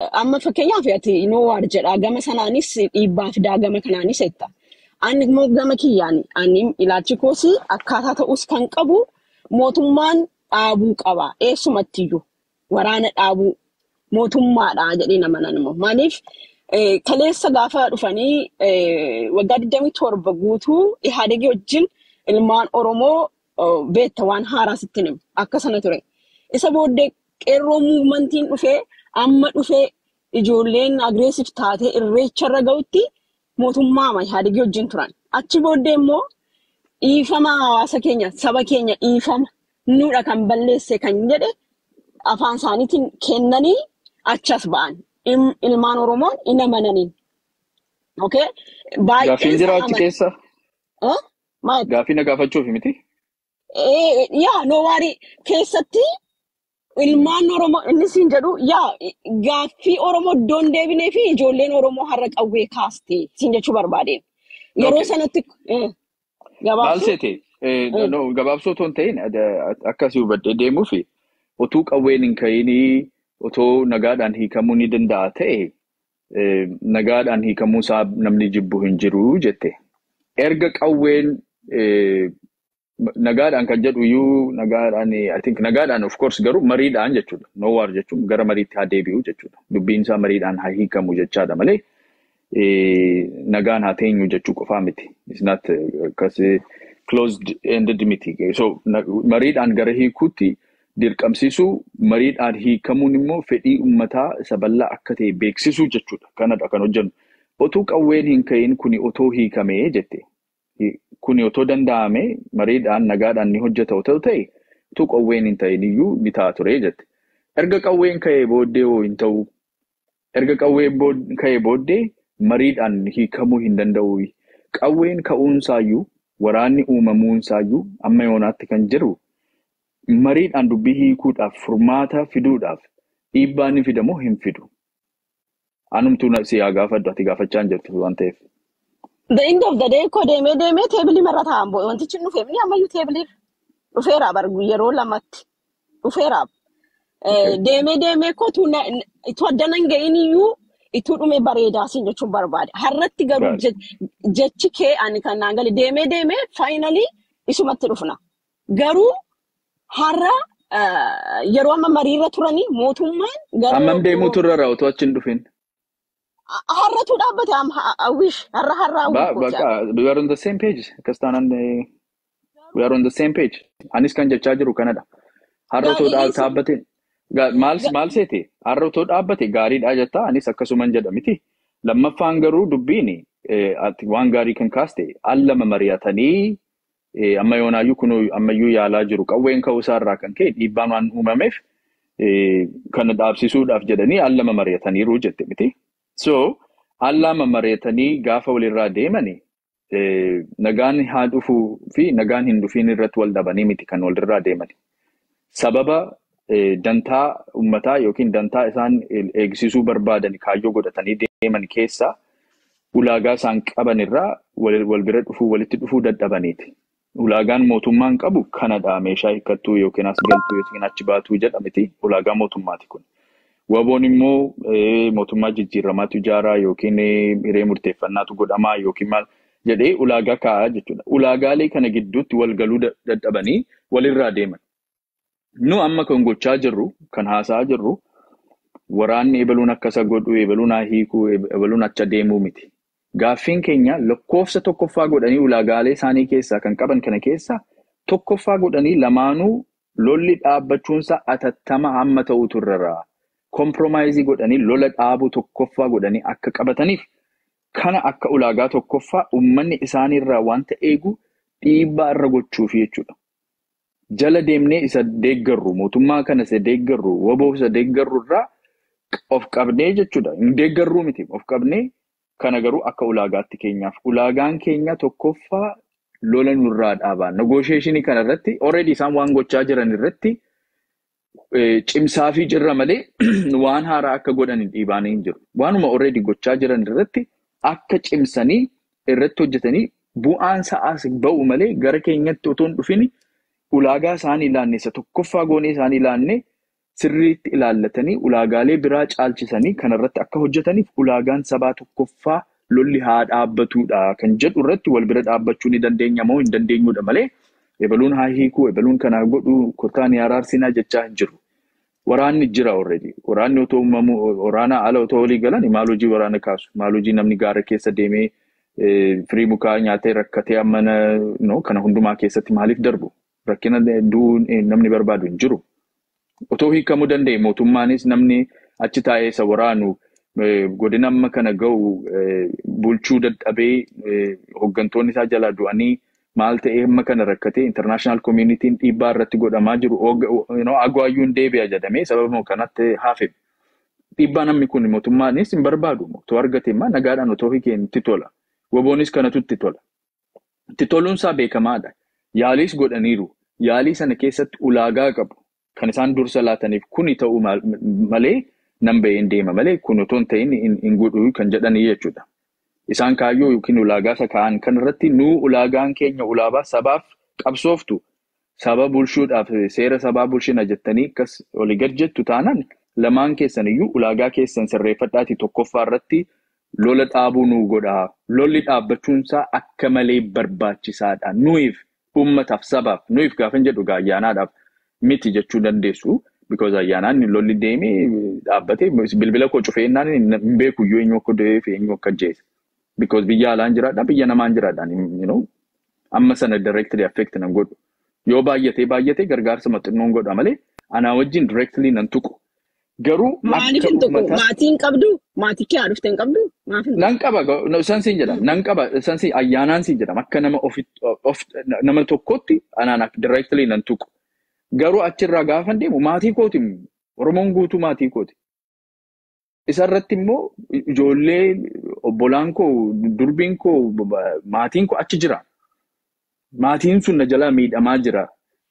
amma fakkeenyaaf ati inoo waar jedha gama sanaanis dhiibbaa fidaa gama kanaanis jetta. Ani immoo gama kiyyaan ani ilaalchi koosii akkaataa ta'us kan qabu mootummaan dhaabuu qaba. Eessumattiyyuu waraana dhaabuu mootummaadha jedhee nama nanimo. Maaliif kaleessa gaafa dhufanii waggaa 27 guutuu Ihaadegii wajjin ilmaan Oromoo beetta waan haaraa sitti himu akka sana ture. Isa booddee qeerroo muumantiin dhufee amma dhufee ijoolleen agreessiif taatee irreecharra ga'utti mootummaa Ihaadegii wajjin turan. Achi booddee immoo dhiifama hawaasa keenya saba keenya dhiifama nuudha kan balleesse kan jedhe afaan isaaniitiin kennanii achas ba'an. Ilmaan Oromoon hin amananiin. Okay? Gaafiin jiraatti keessa? Gaafii na gaafachuuf miti? Yaa noowaari keessatti ilmaan Oromoo inni siin jedhu yaa gaaffii Oromoo iddoon deebinee fi ijoolleen Oromoo har'a qawwee kaastee siin jechuu barbaadeen. Yeroo sanatti maal seete? Gabaabsoo otoo hin ta'in akkasii hubadhee deemuuf utuu qawween hin ka'inii otoo nagaadhaan hiikamuu ni danda'a ta'e nagaadhaan hiikamuu isaa namni jibbu hin jiru jette. Erga qawween nagaadhaan kan jedhu iyyuu nagaadhaan I think nagaadhaan of course garuu mariidhaan jechuudha. No war jechuun gara mariitti haa deebi'u jechuudha. Dubbiin isaa mariidhaan haa hiikamu jechaadha malee nagaan haa teenyu jechuu qofaa miti. It's not closed ended miti. So mariidhaan gara hiikuutti dirqamsiisuu mariidhaan hiikamuun immoo fedhii uummataa isa bal'aa akka ta'e beeksisuu jechuudha. Kanadha kan hojjennu. Otuu qawween hin ka'in kuni otoo hiikamee jette. Kuni otoo danda'ame mariidhaan nagaadhaan ni hojjeta otoo ta'e utuu qawween hin ta'in iyyuu ni ta'a ture jette. Erga qawween ka'ee booddee hoo hin ta'u. Erga qawween ka'ee booddee mariidhaan hiikamuu hin danda'u. Qawween ka'uunsaayyuu waraanni uumamuunsaayyuu amma yoonaatti kan jiru mariidhaan dubbii hiikuudhaaf furmaata fiduudhaaf dhiibbaa ni fidamoo hin fidu. Anumtuu si haa gaafadhu ati gaafachaa hin jirtu waan ta'eef. The end of the day ko deemee teebilii marra taa'an bo'e wantichi dhufee ni ammayyuu teebilii dhufeera bargu yeroo lamatti dhufeera. Deemee ko itu addana hin ga'in iyyuu itu dhume bareedaa siin jechuun barbaade. Har'atti garuu jechi kee ani kan naan gali deemee finally isumatti dhufna. Garuu har'a yeroo amma mariirra turanii mootummaan garuu ammam deemuu turra otoo achi hin dhufin. Har'atu dhaabbate har'a we are on the same page. Kastaanaan we are on the same page. Anis kan jechaa jiru kanadha. Har'a otoo dhaabbate maal seete? Har'a otoo dhaabbate gaariidha jettaa anis akkasuman jedha miti. Lammaffaan garuu dubbiin waan gaarii kan kaaste allama mari'atanii amma yoonaayyuu kun ammayyuu yaalaa jiru qawween ka'uusaa irraa kan ka'e dhiibbaan waan uumameef kana dhaabsisuudhaaf jedhanii allama mari'ataniiru jette miti. So allama mari'atanii gaafa walirraa deemani nagaan haa dhufuu fi nagaan hin dhufiin irratti wal dhabanii miti kan walirraa deemani. Sababa dantaa uummataa yookiin dantaa isaan eegsisuu barbaadan kaayyoo godhatanii deeman keessaa ulaagaa isaan qaban irraa wal bira dhufuu walitti dhufuu dadhabaniiti. Ulaagaan mootummaan qabu kanadha meeshaa hiikkattuu yookiin as galtuu yookiin achi baatuu jedhamiti ulaagaa mootummaati kun. Waboon immoo mootummaa jijjiiramaatu ijaaraa yookiin hiree murteeffannaatu godhamaa yookiin maal jedhee ulaagaa kaa'aa jechuudha. Ulaagaalee kana gidduutti wal galuu dadhabanii walirraa deeman. Nu amma kan gochaa jirru kan haasa'aa jirru waraanni ebaluun akkasa godhu ebaluun haa hiikuu ebaluun acha deemuu miti. Gaaffiin keenya lakkoofsa tokkoffaa godhanii ulaagaalee isaanii keessaa kan qaban kana keessaa tokkoffaa godhanii lamaanuu lolli dhaabbachuunsa atattama hamma ta'u turrara. Komproomaayizii godhanii lola dhaabuu tokkoffaa godhanii akka qabataniif kana akka ulaagaa tokkoffaa uummanni isaaniirraa wanta eegu dhiibbaa irra gochuuf jechuudha. Jala deemnee isa deeggarru mootummaa kana isa deeggarru waboo isa deeggarru irraa of qabnee jechuudha. Hin deeggarruu miti of qabnee kana garuu akka ulaagaatti keenyaaf ulaagaan keenya tokkoffaa lola nurraa dhaabaa. Negotiationii kana irratti already isaan waan gochaa jiran irratti cimsaa fi jirra malee waan haaraa akka godhan dhiibaanii hin jiru. Waanuma already gochaa jiran irratti akka cimsanii irratti hojjetanii bu'aan sa'aas ba'u malee gara keenyatti otoo hin dhufin ulaagaa isaanii ilaanne isa tokkoffaa goonee isaanii ilaanne sirriitti ilaallatanii ulaagaalee biraa caalchisanii kanarratti akka hojjetaniif ulaagaan sabaa tokkoffaa lolli haa dhaabbatudha kan jedhu irratti wal bira dhaabbachuu ni dandeenya moo hin dandeenyudha malee ebaluun haa hiikuu ebaluun kanaa godhu kottaan araarsinaa jechaa hin jiru. Waraanni jira already. Waraanni otoo uumamu waraana ala otoo walii galan maal hojii waraana kaasu maal hojii namni gaara keessa deemee firii mukaa nyaatee rakkatee ammana kana hundumaa keessatti maaliif darbu rakkina du'uun namni barbaadu hin jiru. Otoo hiikamuu danda'e mootummaanis namni achi taa'ee isa waraanu godina amma kana ga'u bulchuu dadhabee hooggantoonni isaa jalaa du'anii maal ta'ee amma kana rakkatee international community'n dhiibbaa irratti godhamaa jiru agwaayyuun deebi'a jedhamee sababa kanatti hafe. Dhiibbaa namni kun mootummaanis hin barbaadu. Otoo argate immoo nagaadhaan otoo hiikeen itti tola. Waboonis kanatu itti tola. Itti toluunsaa beekamaadha. Yaaliis godhaniiru. Yaalii sana keessatti ulaagaa qabu. Kan isaan dursa laataniif kuni ta'uu malee nan baheen deema malee kun otoo hin ta'in hin godhu kan jedhanii jechuudha. Isaan kaayyoo yookiin ulaagaa isa kaa'an kanarratti nuu ulaagaan keenya ulaabaa sabaaf qabsooftu saba bulchuudhaaf seera sabaa bulchina jettanii akkas olii gad jettu taanaan lamaan keessan iyyuu ulaagaa keessan sirreeffadhaati tokkoffaa irratti lola dhaabuu nuu godhaa. Lolli dhaabbachuunsaa akka malee barbaachisaadha. Nuyiif uummataaf sabaaf nuyiif gaafan jedhu ayyaanaadhaaf miti jechuu dandeessu. Because ayyaanaan lolli deemee dhaabbatee bilbila koo cufee innaan hin beeku iyyuu eenyu akka du'ee fi eenyu akka ajjeese. Because biyya alaan jiraadha biyya namaan jiraadhaan amma sana directly affect nan godhu. Yoo baay'atee gargaarsa maxxannoon godha malee anaa wajjin directly nan tuqu. Garuu maaliif hin tuqu? Maatiin qabdu? Maatii kee haadhuftee hin qabdu? Nan qaba sansiin jedhama. Nan qaba sansiin ayyaanaan siin jedhama. Akka nama tokkotti anaan directly nan tuqu. Garuu achirraa gaafan deemu maatii kooti Oromoon guutuu maatii kooti. Isarratti immoo ijoollee obbolaan koo durbiin koo maatiin koo achi jira. Maatiin sun na jalaa miidhamaa jira.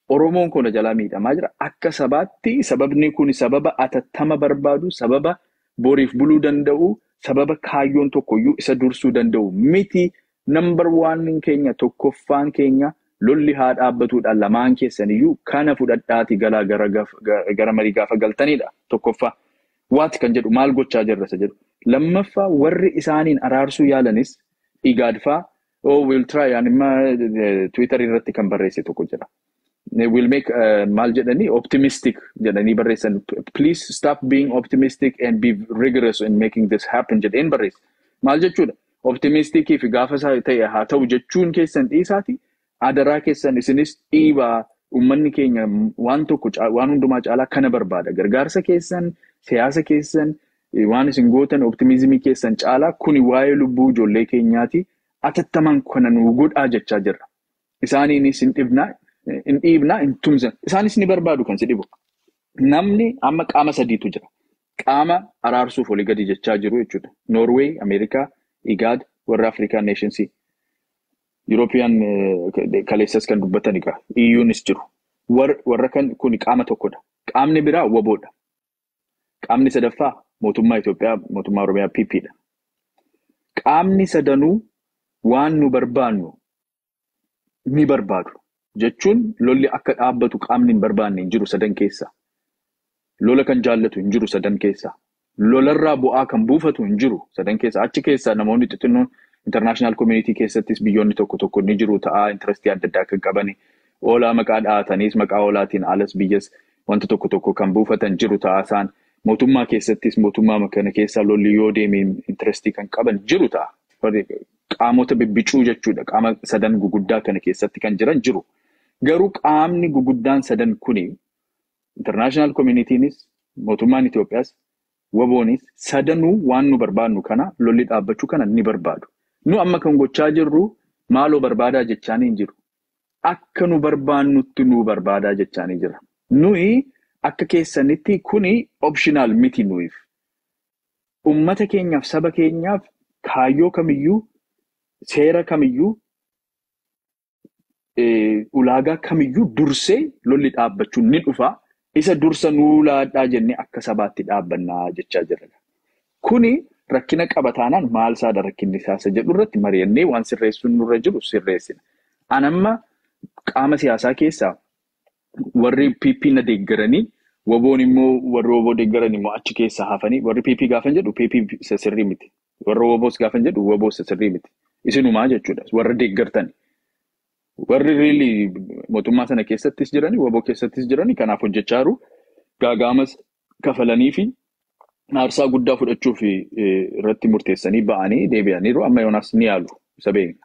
Oromoon koo na jalaa miidhamaa jira. Akka sabaatti sababni kun sababa atattama barbaadu, sababa boriif buluu danda'u, sababa kaayyoon tokkoyyuu isa dursuu danda'u. Miti number 1 keenya tokkoffaan keenya lolli haa dhaabbatuudhaan lamaan keessaniyyuu kana fudhadhaati galaa gara marii gaafa galtanidha. Tokkoffaa. Waati kan jedhu maal gochaa jirrasa jedhu. Lammaffaa warri isaaniin araarsuu yaalanis igaadfaa we'll try anima Twitter irratti kan barreesse tokko jira. We'll make maal jedhanii optimistic jedhanii barreessan. Please stop being optimistic and be rigorous in making this happen jedheen barreesse. Maal jechuudha? Optimisticii fi gaafa ta'e haa ta'u jechuun keessan dhiisaati. Adaraa keessan isinis dhiibaa uummanni keenya waan hundumaa caalaa kana barbaada. Gargaarsa keessan, siyaasa keessan, waan isin gootan optimizimii keessan caalaa kuni waa'ee lubbuu ijoollee keenyaati. Atattaman kana nuu godhaa jechaa jirra. Isaaniinis hin dhiibnaa, hin tumsan. Isaanis ni barbaadu kan si dhibu. Namni amma qaama sadiitu jira. Qaama araarsuuf olii gadi jechaa jiru jechuudha. Norway, Ameerikaa, IGAD, warra African Nations. European kaleessas kan dubbatan egaa EUnis jiru. Warra kan kun qaama tokkodha. Qaamni biraa waboodha. Qaamni sadaffaa mootummaa Itoophiyaa, mootummaa Oromiyaa PPdha. Qaamni sadanuu waan nu barbaannu ni barbaadu. Jechuun lolli akka dhaabbatu qaamni hin barbaanne hin jiru sadan keessa. Lola kan jaallatu hin jiru sadan keessa. Lolarraa bu'aa kan buufatu hin jiru sadan keessa. Achi keessa namoonni xixinnoon international community keessattis biyyoonni tokko ni jiru ta'aa interestii adda addaa kan qabani. Oolaa maqaa dhaataniis maqaa oolaatiin alas biyyas wanta tokko kan buufatan jiru ta'aa isaan mootummaa keessattis mootummaa kana keessaa lolli yoo deeme interestii kan qaban jiru ta'a. Qaamota bibbicuu jechuudha. Qaama sadan guguddaa kana keessatti kan jiran jiru. Garuu qaamni guguddaan sadan kuni international communitynis mootummaan Itoophiyaas waboonis sadanuu waan nu barbaadnu kana lolli dhaabbachuu kana ni barbaadu. Nu amma kan gochaa jirru maaloo barbaadaa jechaanii hin jiru. Akka nu barbaannutti nu barbaadaa jechaanii jira. Nuyi akka keessanitti kuni optional miti nuyiif. Ummata keenyaaf saba keenyaaf kaayyoo kamiyyuu seera kamiyyuu ulaagaa kamiyyuu dursee lolli dhaabbachuun ni dhufa. Isa dursa nuu laadhaa jennee akka sabaatti dhaabbannaa jechaa jirra. Kuni rakkina qabataanaan maal saada rakkinni isaasa jedhu irratti mari'annee waan sirreessuun nurra jiru sirreessina. Anamma qaama siyaasaa keessaa warri PP na deeggaranii Woboon immoo warri woboo deeggaran immoo achi keessa hafanii warri PP gaafan jedhu PP sirrii miti. Warri woboos gaafan jedhu woboo sirrii miti. Isinumaa jechuudha. Warra deeggartan. Warri really mootummaa sana keessattis jiranii woboo keessattis jiranii kanaaf hojjechaa jiru. Gaagaamas kafalanii fi aarsaa guddaa fudhachuuf irratti murteessanii ba'anii deebi'aniiru. Amma yoonaas ni yaalu isa beekna.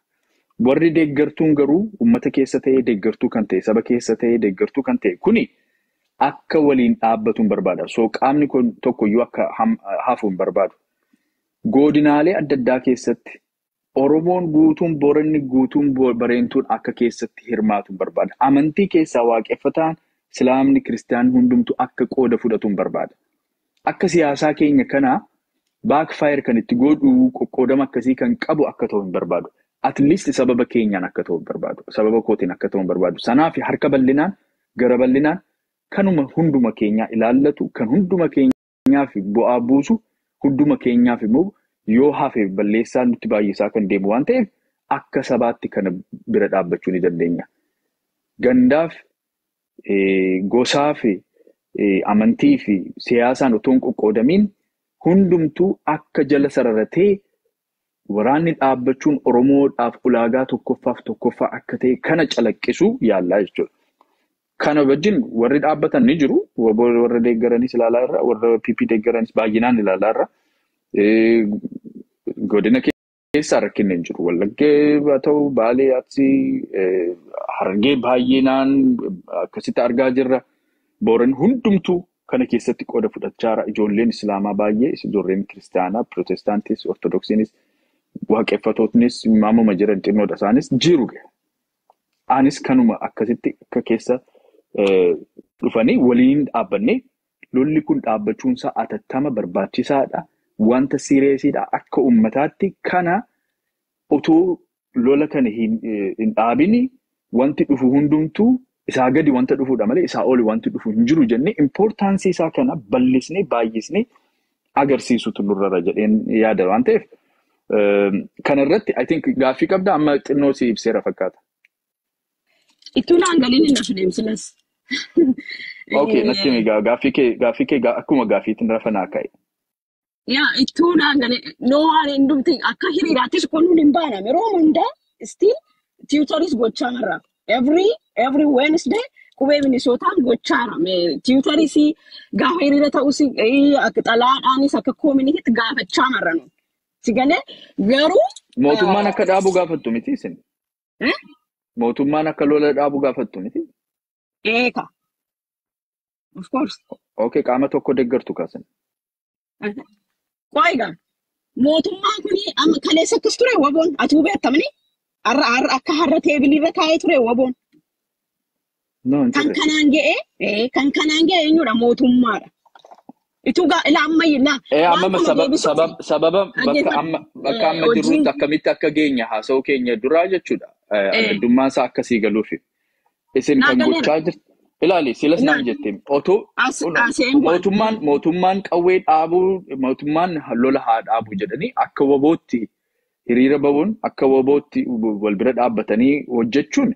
Warri deeggartuun garuu uummata keessa ta'ee deeggartuu kan ta'e saba keessa ta'ee deeggartuu kan ta'e kuni akka waliin dhaabbatuun barbaada. So qaamni tokkoyyuu akka hafuun barbaadu. Godinaalee adda addaa keessatti Oromoon guutuun Booranni guutuun Bareentuun akka keessatti hirmaatuun barbaada. Amantii keessaa waaqeffataan Islaamni Kiristaanni hundumtu akka qooda fudhatuun barbaada. Akka siyaasaa keenya kanaa backfire kan itti godhu qoqqoodama akkasii kan qabu akka ta'u hin barbaadu. At least sababa keenyaan akka ta'u hin barbaadu. Sababa kootiin akka ta'u hin barbaadu. Sanaaf harka bal'inaan gara bal'inaan kanuma hunduma keenyaa ilaallatu kan hunduma keenyaaf bu'aa buusu hunduma keenyaaf immoo yoo hafe balleessaa nutti baay'isaa kan deemu waan ta'eef akka sabaatti kana bira dhaabbachuu ni dandeenya. Gandaaf gosaa fi amantii fi siyaasaan otoo hin qoqqoodamiin hundumtuu akka jala sararatee waraanni dhaabbachuun Oromoodhaaf ulaagaa tokkoffaa akka ta'e kana calaqqisu yaallaa jechuudha. Kana wajjin warri dhaabbatan ni jiru. Warra deeggaranis ilaalaa irra, warra PP deeggaranis baay'inaan ilaalaa irra. Godina keessaa rakkinni hin jiru. Wallaggee haa ta'u, Baalee, Arsii, Harargee baay'inaan akkasitti argaa jirra. Booran hundumtuu kana keessatti qooda fudhachaa jira. Ijoolleen Islaamaa baay'ee, ijoolleen Kiristaanaa, Pirootestaantis, Ortodoksiinis, waaqeffatootanis, maamuma jiran xinnoodha isaanis jiru. Anis kanuma akkasitti akka keessa dhufanii waliin dhaabbannee lolli kun dhaabbachuunsaa atattama barbaachisaadha. Wanta sireesiidha akka uummataatti kana otoo lola kana hin dhaabini wanti dhufu hundumtuu isaa gadi wanta dhufuudha malee isaa oli wanti dhufu hin jiru jennee importansii isaa kana bal'isnee baay'isnee agarsiisutu nurra jedheen yaada waan ta'eef kana irratti I think gaaffii qabda amma xinnoo si ibseera fakkaata. Ittuu naangaliin hin hafne imsilas. Okay, natti himi gaaffii kee akkuma gaaffiitiin rafanaa ka'e. Yaa ittuu naangalee waan hin dhumti akka hiriiraattis kunnuun hin baaname yeroo hundaa still tutoris gochaa jirra. Every Wednesday qubee Minisootaan gochaa jirra. Tutoris gaafa hiriira ta'us akka xalaadhaanis akka koominiitiitti gaafachaa jirra nuti. Sigalee garuu mootummaan akka dhaabu gaafattu miti isin. Mootummaan akka lola dhaabu gaafattu miti. Eeka. Of course. Okay, qaama tokko deeggartu kaasan. Qoigan. Mootummaan kuni amma kaleessa akkas ture waboon ati hubattamni akka har'a teebilii irra taa'ee ture waboon. Kan kanaan ga'e eenyudha mootummaadha. Itu ila ammayyina. Amma sababa bakka amma jirutti akkamitti akka geenya haasa'u keenya duraa jechuudha. Addummaan isaa akkasii galuufi. Isin kan gochaa jirtu. Ilaali silas naan jettiin otoo mootummaan qawwee dhaabuu mootummaan lola haa dhaabuu jedhanii akka wabootti hiriira bahuun akka wabootti wal bira dhaabbatanii hojjechuun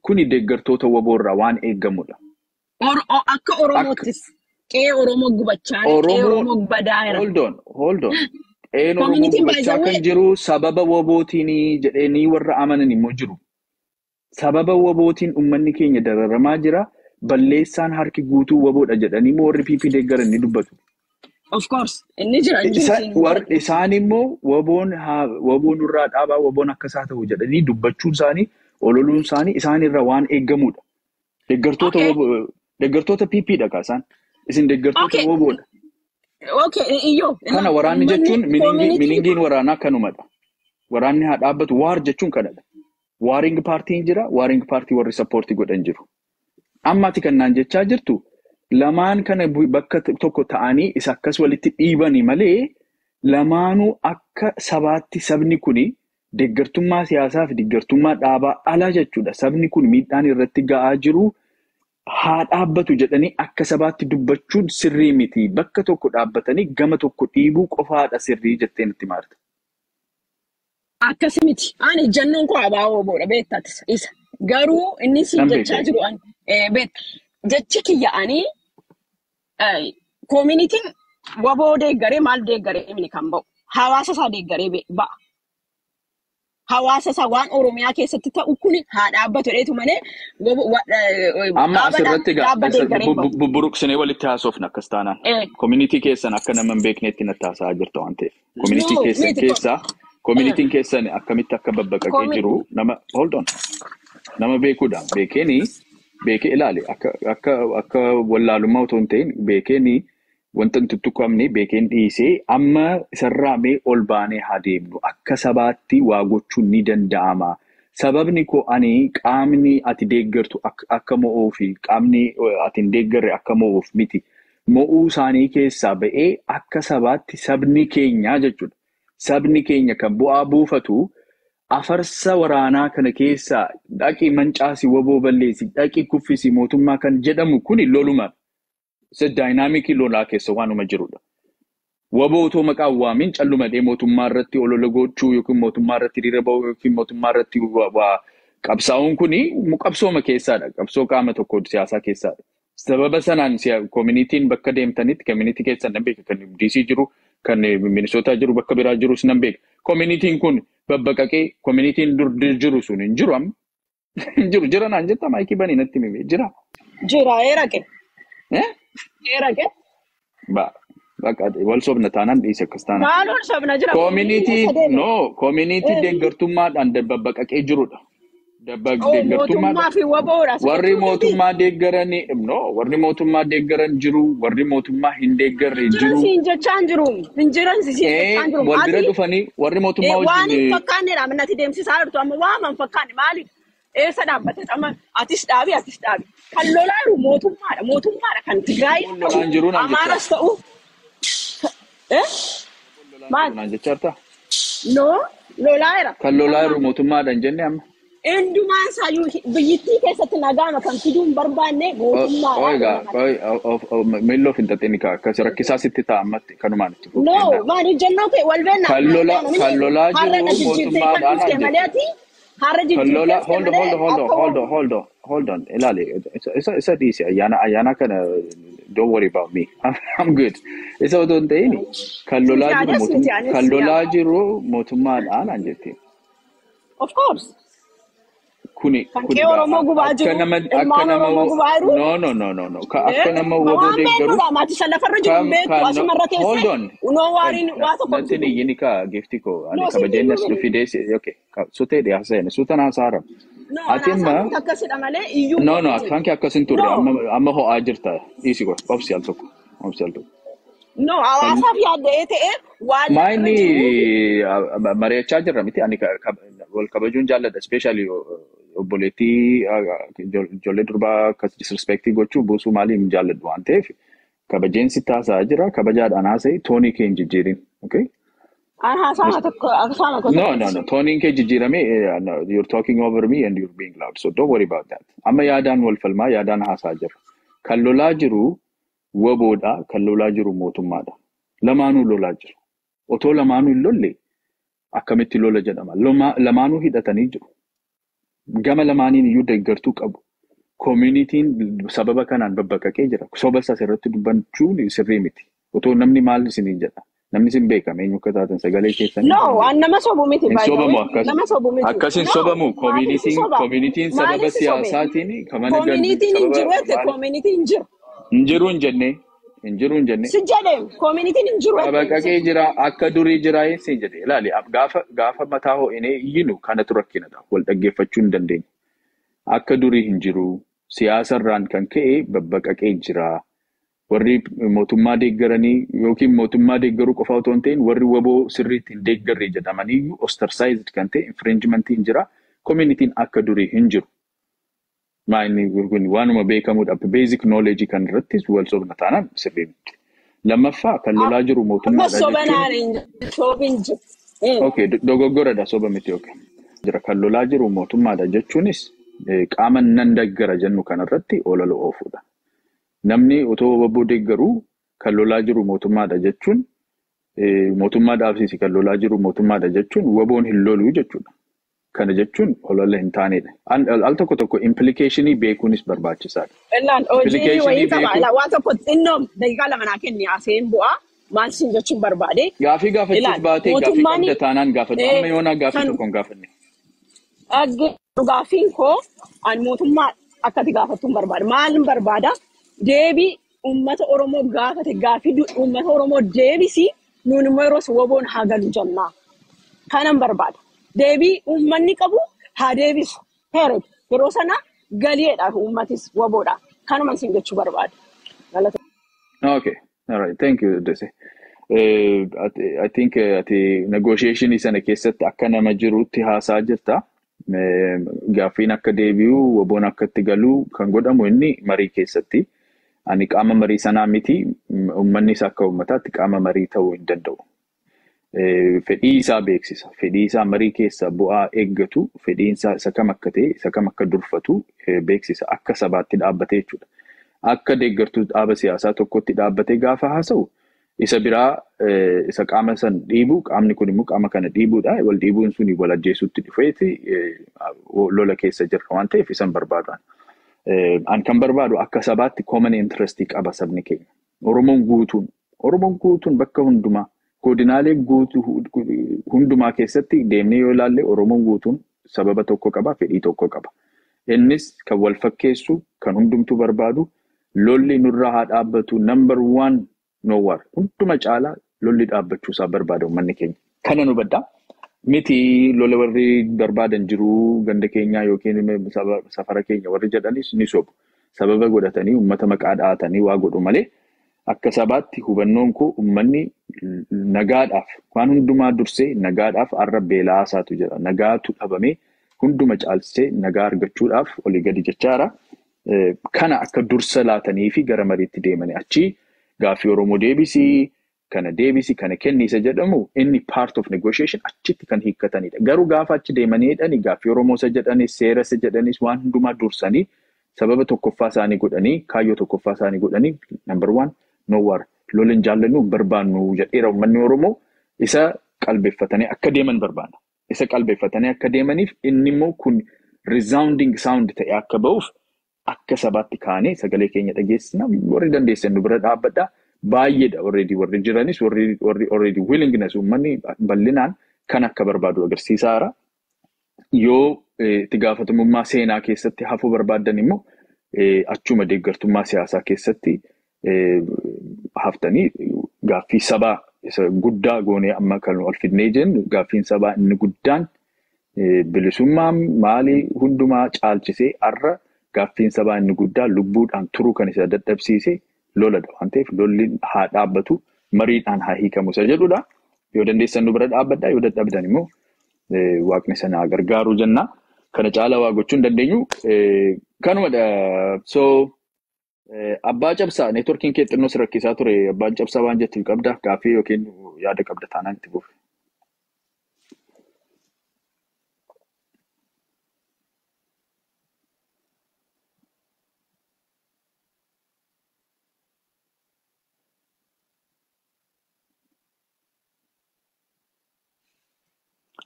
kuni deeggartoota waboorraa waan eeggamudha. Akka Oromoottis qe'ee Oromoo gubachaa qe'ee Oromoo badaa'eera. Hold on. Qe'een Oromoo gubachaa kan jiru sababa wabootiin jedhanii warra amanan immoo jiru. Sababa wabootiin uummanni keenya dararamaa jira. Balleessaan harki guutuu waboodha jedhanii warri PP deeggaran ni dubbatu. Of course. Inni jira. Isaan immoo waboon irraa dhaabaa waboon akkasaa ta'u jedhanii dubbachuun isaanii ololuun isaanii isaanirra waan eeggamudha. Deeggartoota PP dha kaasaan. Isin deeggartoota waboodha. Kana waraanni jechuun miningiin waraanaa kanumadha. Waraanni haa dhaabbatu waar jechuun kanadha. Waaring paartiin jira. Waaring paartii warri sappoortii godhan jiru. Ammaati kan naan jechaa jirtu lamaan kana bakka tokko ta'anii isa akkas walitti dhiibanii malee lamaanuu akka sabaatti sabni kuni deeggartummaa siyaasaa fi deeggartummaa dhaabaa ala jechuudha. Sabni kun miidhaan irratti ga'aa jiru haa dhaabbatu jedhanii akka sabaatti dubbachuun sirrii miti. Bakka tokko dhaabbatanii gama tokko dhiibuu qofaadha sirrii jettee natti maarta. Akkasi miti. Ani jannoon koo abaaboo boodha beektatis isa. Garuu inni si jechaa jiru beekta. Jechi kiyya'anii Communitiin waboo deeggaree maal deeggaree inni kan ba'u hawaasa isaa deeggaree ba'a. Hawaasa isaa waan Oromiyaa keessatti ta'u kun haa dhaabbatu dheetu malee amma asirratti bubburuqsinee walitti haasofna akkas taanaan. Community keessan akka nama hin beekneetti natti haasa'aa jirta waan ta'eef. Community keessan keessaa communitiin keessan akkamitti akka babbaqaqee jiru nama hold on. Nama beekuudha. Beekee ilaali akka wallaalummaa otoo hin ta'in beekeen wanta tuttuqamne beekeen dhiisee amma isarraa mee ol baanee haa deemnu akka sabaatti waa gochuun ni danda'ama. Sababni koo ani qaamni ati deeggartu akka mo'uu fi qaamni ati hin deeggarre akka mo'uuf miti. Mo'uu isaanii keessaa ba'ee akka sabaatti sabni keenya jechuudha. Sabni keenya kan bu'aa buufatu afarsa waraanaa kana keessaa dhaqii mancaasi waboo balleessi dhaqii kuffisi mootummaa kan jedhamu kuni lolumaan. Isa daayinaamikii lolaa keessa waanuma jirudha. Waboo otoo maqaa waamin callumadhee mootummaa irratti olola gochuu yookiin mootummaa irratti hiriira ba'uu yookiin mootummaa irratti qabsaa'uun kuni qabsooma keessaadha. Qabsoo qaama tokko siyaasaa keessaadha. Sababa sanaan communitiin bakka deemtanitti community keessan nan beeka kan DC jiru kan Minnesota jiru bakka biraa jirus nan beeka. Communitiin kun babbaqaqee communitiin dur jiru sun hin jiru amma. Jiru jira naan jetta maayikii banii natti mimee jira. Jira eeraqe. Eeraqe. Bakka wal sobna taanaan dhiise akkas taanaan. Maal wal sobna jira? Community deeggartummaadhaan babbaqaqee jirudha. Mootummaa fi waboodha. Warri mootummaa deeggaran jiru, warri mootummaa hin deeggarre jiru. Siin jechaan jiru. Hin jiran siin jechaan jiru. Wal bira dhufanii warri mootummaa wajjin. Waan hin fakkaannedha minnatti deemsisaa jirtu amma waan hin fakkaanne maaliif? Eessa dhaabbate amma atis dhaabi. Kan lolaa jiru mootummaadha kan Tigraay. Lolaan jiru naan jechaa. Amaaras ta'u. Maal? Naan jechaarta? Lolaa jira. Kan lolaa jiru mootummaadhaan jenne amma. Endumaan saayyuu biyyittii keessatti nagaama kan fiduun barbaanne mootummaadha. Meelloo fi hinxaxinni akkas rakkisaa sitti ta'ammatti kanumaan itti fuudhee. Maali jennoo kee wal beenna. Kan lolaa jiru mootummaadhaan. Hold on. Ilaali. Isa dhiisi ayyaana kana don't worry about me. I'm good. Isa otoo hin ta'in kan lolaa jiru mootummaadhaan an jetti. Of course. Kuni Oromoo gubaa jiru. Ilmaan Oromoo gubaa jiru. No. Akka nama waboo deeggaru. Maati shallafarra jiru beeku asumarra teessee. Hold on. Unoo waariin waa tokko. Natti yini ka gifti ko ani kabajeennas nu fideesse okay. Sutee dhiyaaseen suutan haasaaram. Ati amma akkasidha malee iyyuu. No akkanki akkasin turre amma ho'aa jirta dhiisi ko obsi al tokko. No hawaasaaf yaadda'ee ta'ee waan. Maayini mari'achaa jirra miti ani wal kabajuun jaalladha especially obboleettii ijoollee durbaa akkas disrespectii gochuu buusuu maaliif jaalladhu waan ta'eef kabajeensi taasisaa jira kabajaadhaan haasa'e toonii kee hin jijjiirin okay. No. Tooniin kee jijjiirame you're talking over me and you're being loud so don't worry about that. Amma yaadaan wal falmaa yaadaan haasaa jira. Kan lolaa jiru waboodha kan lolaa jiru mootummaadha. Lamaanuu lolaa jiru. Otoo lamaanuu hin lolle akkamitti lola jedhama. Lamaanuu hidhatanii jiru. Gama lamaaniin iyyuu deeggartuu qabu. Communitiin sababa kanaan babbaqaqee jira. Soba isaas irratti dubbachuun sirrii miti. Otoo namni maal isiniin jedha. Namni isin beekame eenyu akka taatan sagalee keessanii. No, nama sobu miti. Sobamu akkasin sobamu. Communitiin sababa siyaasaatiin kamana Communitiin hin jiru ette communitiin hin jiru. Hin jiru hin jenne. Si jedhee communitiin hin jiru. Babbaqaqee jira akka durii jira siin jedhe ilaali gaafa mataa ho'inee iyyinu kanatu rakkinadha wal dhaggeeffachuu hin dandeenye. Akka durii hin jiru siyaasarraan kan ka'e babbaqaqee jira. Warri mootummaa deeggaranii yookiin mootummaa deeggaruu qofa otoo hin ta'in warri waboo sirriitti hin deeggarre jedhamanii ostracized kan ta'e infringementiin jira. Communitiin akka durii hin jiru. Waanuma beekamuudhaaf basic knowledge kan irrattis wal sobna taanaan sirrii miti. Lammaffaa kan lolaa jiru mootummaadha dogoggoradha soba miti yookiin. Kan lolaa jiru mootummaadha jechuunis qaama nan deeggara jennu kanarratti olola oofuudha. Namni otoo waboo deeggaruu kan lolaa jiru mootummaadha jechuun mootummaa dhaabsisi kan lolaa jiru mootummaadha jechuun waboon hin loluu jechuudha. kana jechuun olola hin taanedha. Al tokko implicationii beekuunis barbaachisaadha. Illaan hojii wayii qaba. Waan tokko xinnoo daqiiqaa lama naa kenni aseen bu'aa maal siin jechuun barbaade. Gaafii gaafachuuf baatee gaafii qabda taanaan gaafadhu. Amma yoonaa gaafii tokko hin gaafanne. Gaafiin koo an mootummaa akkati gaafattuun barbaada. Maalin barbaada? Deebii uummata Oromoo gaafate gaafii uummata Oromoo deebisi nuun immoo yeroo woboon haa galu jennaa. Kanan barbaada. Deebii uummanni qabu haa deebisu. Heerot yeroo sana galiidhaaf uummatis woboodha. Kanuman siin jechuu barbaada. Okay. All right. Thank you, Dese. I think negotiation sana keessatti akka nama jirutti haasaa jirta. Gaafiin akka deebi'u woboon akka itti galu kan godhamu inni marii keessatti. Ani qaama marii sanaa miti uummannis akka uummataatti qaama marii ta'uu hin danda'u. Fedhii isaa beeksisa. Fedhii isaa marii keessa bu'aa eeggatu. Fedhiin isaa isa kam akka ta'e, isa kam akka durfatu beeksisa. Akka sabaatti dhaabbatee jechuudha. Akka deeggartuu dhaaba siyaasaa tokkotti dhaabbatee gaafa haasa'u isa biraa isa qaama san dhiibu qaamni kun immoo qaama kana dhiibuudha. Wal dhiibuun suni wal ajjeesuutti dhufeeti lola keessa jirra waan ta'eef isan barbaadaan. An kan barbaadu akka sabaatti common interest qaba sabni keenya. Oromoon guutuun bakka hundumaa godinaalee guutuu hundumaa keessatti deemnee yoo ilaalle Oromoon guutuun sababa tokko qaba, fedhii tokko qaba. Innis kan wal fakkeessu kan hundumtuu barbaadu lolli nurraa haa dhaabbatu number 1 no war. Hunduma caalaa lolli dhaabbachuu isaa barbaada uummanni keenya. Kana nu baddaa. Miti lola warri barbaadan jiru ganda keenyaa yookiin safara keenya warri jedhanis ni sobu. Sababa godhatanii uummata maqaa dhaatanii waa godhu malee akka sabaatti hubannoon koo uummanni nagaadhaaf waan hundumaa dursee nagaadhaaf arra beelaa isaatu jira. Nagaatu dhabamee hunduma caalsee nagaa argachuudhaaf olii gadi jechaara. Kana akka dursa laatanii fi gara mariitti deemanii achi gaafii Oromoo deebisii. Kana deebisi kana kennisa jedhamu inni part of negotiation achitti kan hiikkatanidha. Garuu gaafa achi deemanii jedhanii gaafii Oromoo jedhanis seera jedhanis waan hundumaa dursanii sababa tokkoffaa isaanii godhanii kaayyoo tokkoffaa isaanii godhanii number 1 no war lolin jaallannu barbaannu jedheera uummanni Oromoo isa qalbeeffatanii akka deeman barbaada. Isa qalbeeffatanii akka deemaniif inni immoo kun resounding sound ta'e akka ba'uuf akka sabaatti kaanee sagalee keenya dhageessina warri dandeessan nu bira dhaabbadha. Baay'eedha warri jiranis warri willingness uummanni bal'inaan kan akka barbaadu agarsiisaara. Yoo itti gaafatamummaa seenaa keessatti hafuu barbaadan immoo achuma deeggartummaa siyaasaa keessatti haftanii gaaffii sabaa isa guddaa goonee amma kan ol fidnee jennu gaaffiin sabaa inni guddaan bilisummaa maalii hundumaa caalchisee arra gaaffiin sabaa inni guddaan lubbuudhaan turuu kan isa dadhabsiise. Loladha waan ta'eef lolli haa dhaabbatu mariidhaan haa hiikamu isa jedhudha. Yoo dandeessan nu bira dhaabbadhaa yoo dadhabdan immoo waaqni sana gargaaruu jenna. Kana caalaa waa gochuu hin dandeenyu. Kanumadha. So abbaa cabsaa neetworkiin kee xinnoo si rakkisaa ture abbaan cabsaa waan jettu qabda gaaffii yookiin yaada qabda taanaan itti fufi.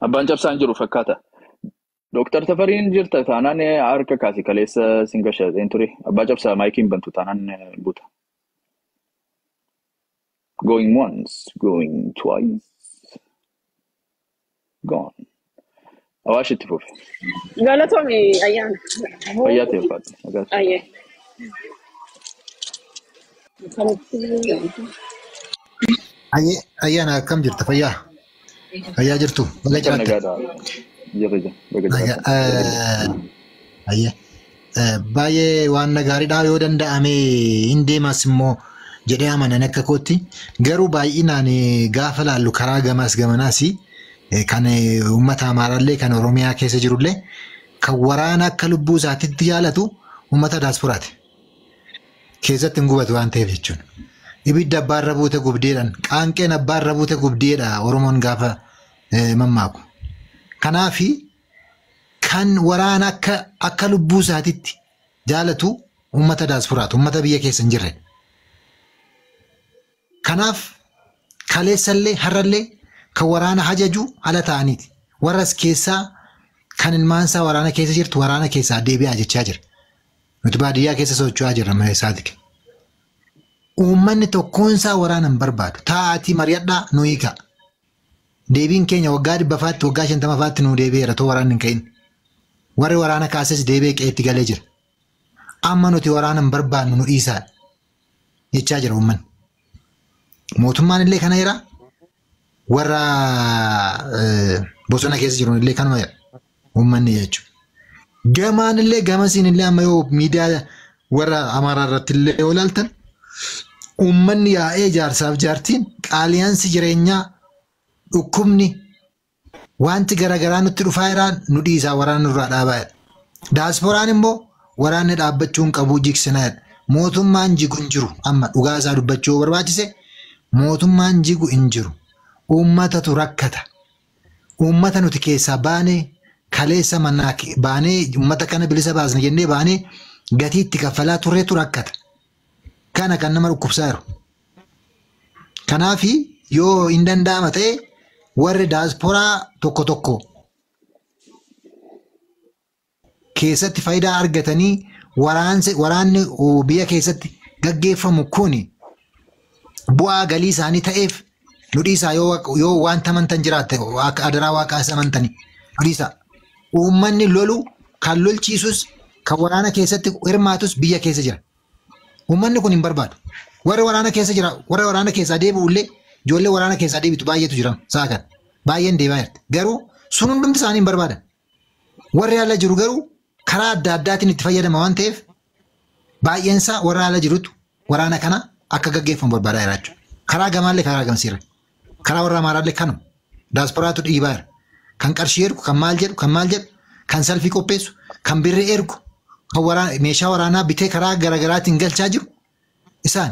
Abbaan cabsaan jiru fakkaata. Dooktar Tafariin jirta taanaan harka kaasii kaleessa singashateen ture. Abbaa cabsaa maayikiin bantu taanaan buuta. Going once, going twice, gone. Awaash itti fufi. Galatoomii ayyaana. Fayyaa ta'e faatu. Ayyee. Ayyaana akkam jirta fayyaa? Fayyaa jirtu baga jiraata. Baay'ee waan gaariidhaa yoo danda'ame hin deemas immoo jedhee amanan akka kootti garuu baay'inaan gaafa laallu karaa gamaas gamanaas kan uummata Amaaraallee kan Oromiyaa keessa jirullee kan waraana akka lubbuu isaatiitti jaalatu uummata daasporaati. Keessatti hin gubatu waan ta'eef jechuudha. Ibidda abbaarra buute gubdeedhaan qaanqeen abbaarra buute gubdeedha Oromoon gaafa mammaaku. Kanaafi kan waraana akka lubbuu isaatiitti jaalatu uummata daasporaati, uummata biyya keessa hin jirre. Kanaaf kaleessallee har'allee kan waraana hajaju ala ta'aniiti. Warras keessaa kan ilmaansaa waraana keessa jirtu waraana keessaa deebi'aa jechaa jira. Nuti baadiyyaa keessa socho'aa jirra mana isaati. Uummanni tokkoonsaa waraana hin barbaadu. Taa'aatii mari'adhaa nu hiika. Deebiin keenya waggaa 100faatti waggaa 50faatti nu deebi'eera too waraanni hin ka'in. Warri waraana kaases deebi'ee qe'eetti galee jira. Amma nuti waraana hin barbaadnu nu dhiisaa jechaa jira uummanni. Mootummaan illee kana jira. Warra bosona keessa jiru illee kanuma jira. Uummanni jechuudha. Gamaan illee gamasiin illee amma yoo miidiyaa warra Amaaraa irratti illee yoo ilaaltan uummanni yaa'ee jaarsaaf jaartiin qaaliyaansi jireenyaa dhukkubni wanti garaagaraa nutti dhufaa jiraan nu dhiisaa waraana nurraa dhaabaa jira. Daaspooraan immoo waraanni dhaabbachuu hin qabu jigsinaa jira. Mootummaan jigu hin jiru amma dhugaa isaa dubbachuu barbaachise mootummaan jigu hin jiru. Uummatatu rakkata. Uummata nuti keessaa baanee kaleessa manaa baanee uummata kana bilisa baasna jennee baanee gatii itti kaffalaa turreetu rakkata. Kana kan nama dhukkubsaa jiru. Kanaaf yoo hin danda'ama ta'e warri daasporaa tokko tokko keessatti faayidaa argatanii waraanni biyya keessatti gaggeeffamu kuni bu'aa galii isaanii ta'eef nu dhiisaa yoo wanta amantan jiraatte adaraa waaqaa isa amantanii nu dhiisaa. Uummanni lolu kan lolchiisus kan waraana keessatti hirmaatus biyya keessa jira. Uummanni kun hin barbaadu. Warri waraana keessa jira warri waraana keessaa deebi'ullee ijoollee waraana keessaa deebitu baay'eetu jiran sa'a kan baay'een deemaa jirti. Garuu sun hundumti isaanii hin barbaadan. Warri ala jiru garuu karaa adda addaatiin itti fayyadama waan ta'eef baay'eensaa warra ala jirutu waraana kana akka gaggeeffamu barbaadaa jira jechuudha. Karaa gamaallee karaa gamsiirra. Karaa warra Amaaraallee kanuma. Daasporaatu dhiibaa jira. Kan qarshii ergu, kan maal jedhu, kan salfii qopheessu, kan birrii ergu, kan meeshaa waraanaa bitee karaa garaagaraatiin galchaa jiru isaan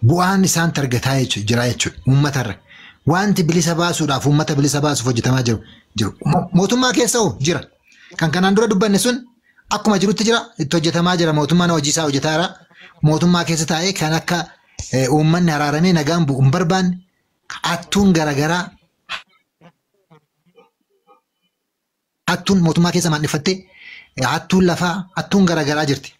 bu'aan isaan argataa jira jechuudha uummatarra. Wanti bilisa baasuudhaaf uummata bilisa baasuuf hojjetamaa jiru. Mootummaa keessa jira. Kan kanaan dura dubbanne sun akkuma jirutti jira itti hojjetamaa jira mootummaan hojiisaa hojjetaa jira. Mootummaa keessa taa'ee kan akka uummanni araaramee nagaan bu'u hin barbaanne hattuun garaagaraa hattuun mootummaa keessa maannifattee hattuun lafaa hattuun garaagaraa jirti.